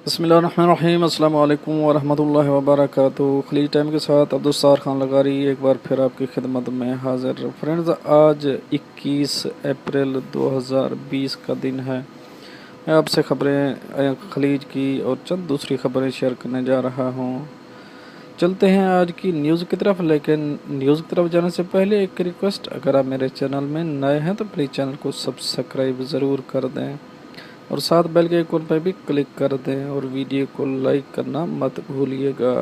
بسم اللہ الرحمن الرحیم۔ السلام علیکم ورحمۃ اللہ وبرکاتہ۔ خلیج ٹائم کے ساتھ عبدالستار خان لغاری ایک بار پھر آپ کی خدمت میں حاضر۔ فرینڈز، آج 21 اپریل 2020 کا دن ہے۔ میں آپ سے خبریں خلیج کی اور چند دوسری خبریں شیئر کرنے جا رہا ہوں۔ چلتے ہیں آج کی نیوز کی طرف، لیکن نیوز کی طرف جانے سے پہلے ایک ریکویسٹ، اگر آپ میرے چینل میں نئے ہیں تو پلیز چینل کو سبسکرائب ضرور کر دیں اور ساتھ بیل کے آئیکن پہ بھی کلک کر دیں اور ویڈیو کو لائک کرنا مت بھولیے گا۔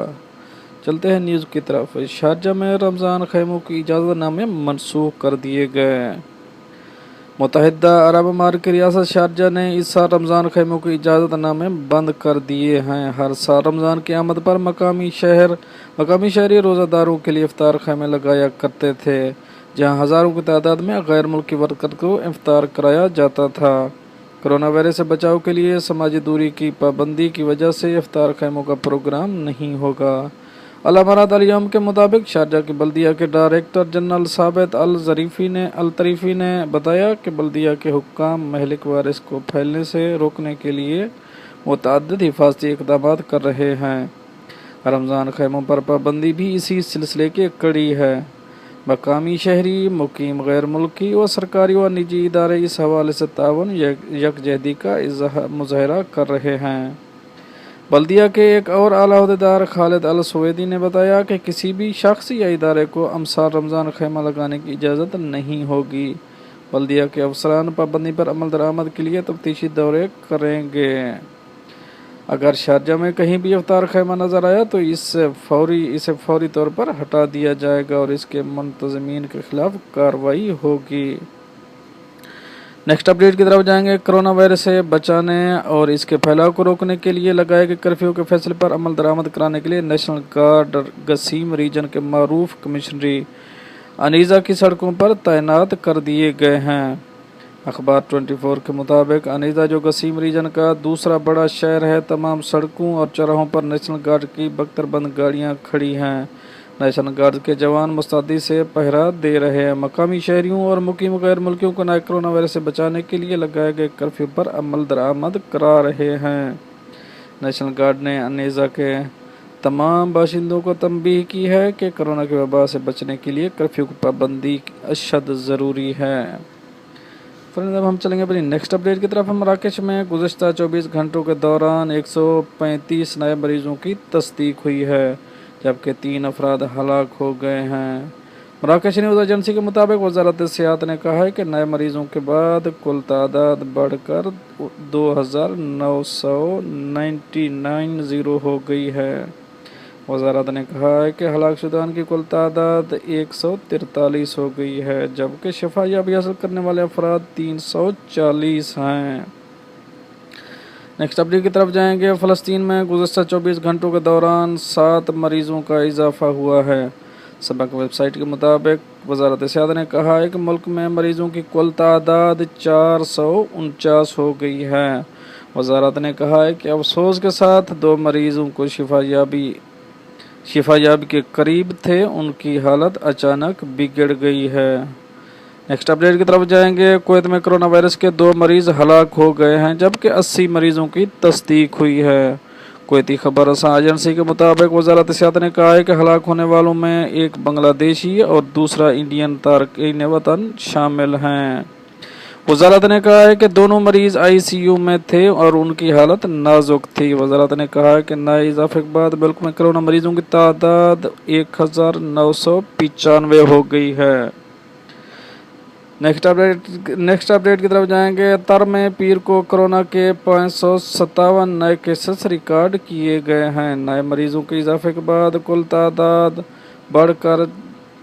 چلتے ہیں نیوز کی طرف۔ شارجہ میں رمضان خیموں کی اجازت نامے منسوخ کر دیے گئے۔ متحدہ عرب امارات کی ریاست شارجہ نے اس سال رمضان خیموں کی اجازت نامے بند کر دیے ہیں۔ ہر سال رمضان کی آمد پر مقامی شہری روزہ داروں کے لیے افطار خیمے لگایا کرتے تھے، جہاں ہزاروں کی تعداد میں غیر ملکی ورکر کو افطار کرایا جاتا تھا۔ کرونا وائرس سے بچاؤ کے لیے سماجی دوری کی پابندی کی وجہ سے افطار خیموں کا پروگرام نہیں ہوگا۔ الامارات الیوم کے مطابق شارجہ کی بلدیہ کے ڈائریکٹر جنرل ثابت الطریفی نے بتایا کہ بلدیہ کے حکام مہلک وائرس کو پھیلنے سے روکنے کے لیے متعدد حفاظتی اقدامات کر رہے ہیں۔ رمضان خیموں پر پابندی بھی اسی سلسلے کی ایک کڑی ہے۔ مقامی شہری، مقیم غیر ملکی و سرکاری و نجی ادارے اس حوالے سے تعاون یکجہتی کا مظاہرہ کر رہے ہیں۔ بلدیہ کے ایک اور اعلیٰ عہدیدار خالد السویدی نے بتایا کہ کسی بھی شخص یا ادارے کو امسال رمضان خیمہ لگانے کی اجازت نہیں ہوگی۔ بلدیہ کے افسران پابندی پر عمل درآمد کے لیے تفتیشی دورے کریں گے۔ اگر شارجہ میں کہیں بھی افطار خیمہ نظر آیا تو اسے فوری طور پر ہٹا دیا جائے گا اور اس کے منتظمین کے خلاف کارروائی ہوگی۔ نیکسٹ اپڈیٹ کی طرف جائیں گے۔ کرونا وائرس سے بچانے اور اس کے پھیلاؤ کو روکنے کے لیے لگائے گئے کرفیو کے فیصلے پر عمل درآمد کرانے کے لیے نیشنل گارڈ قسیم ریجن کے معروف کمشنری انیزہ کی سڑکوں پر تعینات کر دیے گئے ہیں۔ اخبار 24 کے مطابق انیزہ، جو قسیم ریجن کا دوسرا بڑا شہر ہے، تمام سڑکوں اور چوراہوں پر نیشنل گارڈ کی بختر بند گاڑیاں کھڑی ہیں۔ نیشنل گارڈ کے جوان مستعدی سے پہرا دے رہے ہیں۔ مقامی شہریوں اور مقیم غیر ملکیوں کو نئے کرونا وائرس سے بچانے کے لیے لگائے گئے کرفیو پر عمل درآمد کرا رہے ہیں۔ نیشنل گارڈ نے انیزہ کے تمام باشندوں کو تنبیہ کی ہے کہ کرونا کی وبا سے بچنے کے لیے کرفیو کی پابندی اشد ضروری ہے۔ اب ہم چلیں گے اپنی نیکسٹ اپڈیٹ کی طرف۔ مراکش میں گزشتہ 24 گھنٹوں کے دوران 135 نئے مریضوں کی تصدیق ہوئی ہے، جبکہ 3 افراد ہلاک ہو گئے ہیں۔ مراکش نیوز ایجنسی کے مطابق وزارت صحت نے کہا ہے کہ نئے مریضوں کے بعد کل تعداد بڑھ کر 2999 ہو گئی ہے۔ وزارت نے کہا ہے کہ ہلاک شدگان کی کل تعداد 143 ہو گئی ہے، جبکہ شفا یابی حاصل کرنے والے افراد 340 ہیں۔ نیکسٹ اپڈیٹ کی طرف جائیں گے۔ فلسطین میں گزشتہ 24 گھنٹوں کے دوران 7 مریضوں کا اضافہ ہوا ہے۔ سبق ویب سائٹ کے مطابق وزارت صحت نے کہا ہے کہ ملک میں مریضوں کی کل تعداد 449 ہو گئی ہے۔ وزارت نے کہا ہے کہ افسوس کے ساتھ 2 مریضوں کو شفا یابی کے قریب تھے، ان کی حالت اچانک بگڑ گئی ہے۔ نیکسٹ اپڈیٹ کی طرف جائیں گے۔ کویت میں کرونا وائرس کے 2 مریض ہلاک ہو گئے ہیں، جبکہ 80 مریضوں کی تصدیق ہوئی ہے۔ کویتی خبر رساں ایجنسی کے مطابق وزارت صحت نے کہا ہے کہ ہلاک ہونے والوں میں ایک بنگلہ دیشی اور دوسرا انڈین تارکین وطن شامل ہیں۔ وزارت نے کہا ہے کہ دونوں مریض ICU میں تھے اور ان کی حالت نازک تھی۔ وزارت نے کہا ہے کہ نئے اضافے کے بعد ملک میں کرونا مریضوں کی تعداد 1995 ہو گئی ہے۔ نیکسٹ اپڈیٹ کی طرف جائیں گے۔ تر میں پیر کو کرونا کے 557 نئے کیسز ریکارڈ کیے گئے ہیں۔ نئے مریضوں کے اضافے کے بعد کل تعداد بڑھ کر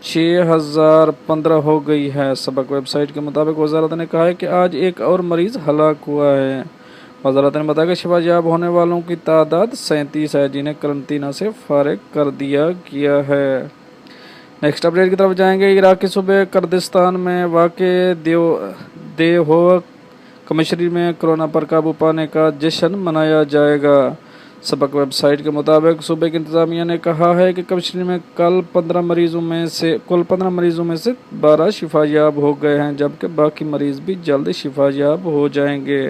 6015 ہو گئی ہے۔ سبق ویب سائٹ کے مطابق وزارت نے کہا ہے کہ آج ایک اور مریض ہلاک ہوا ہے۔ وزارت نے بتایا کہ شفا یاب ہونے والوں کی تعداد 37 ہے، جنہیں قرنطینہ سے فارغ کر دیا گیا ہے۔ نیکسٹ اپڈیٹ کی طرف جائیں گے۔ عراقی صوبے کردستان میں واقع دیہوک کمشنری میں کرونا پر قابو پانے کا جشن منایا جائے گا۔ سبق ویب سائٹ کے مطابق صوبے کی انتظامیہ نے کہا ہے کہ کمشنری میں کل 15 مریضوں میں سے 12 شفا یاب ہو گئے ہیں، جبکہ باقی مریض بھی جلد شفا یاب ہو جائیں گے۔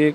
1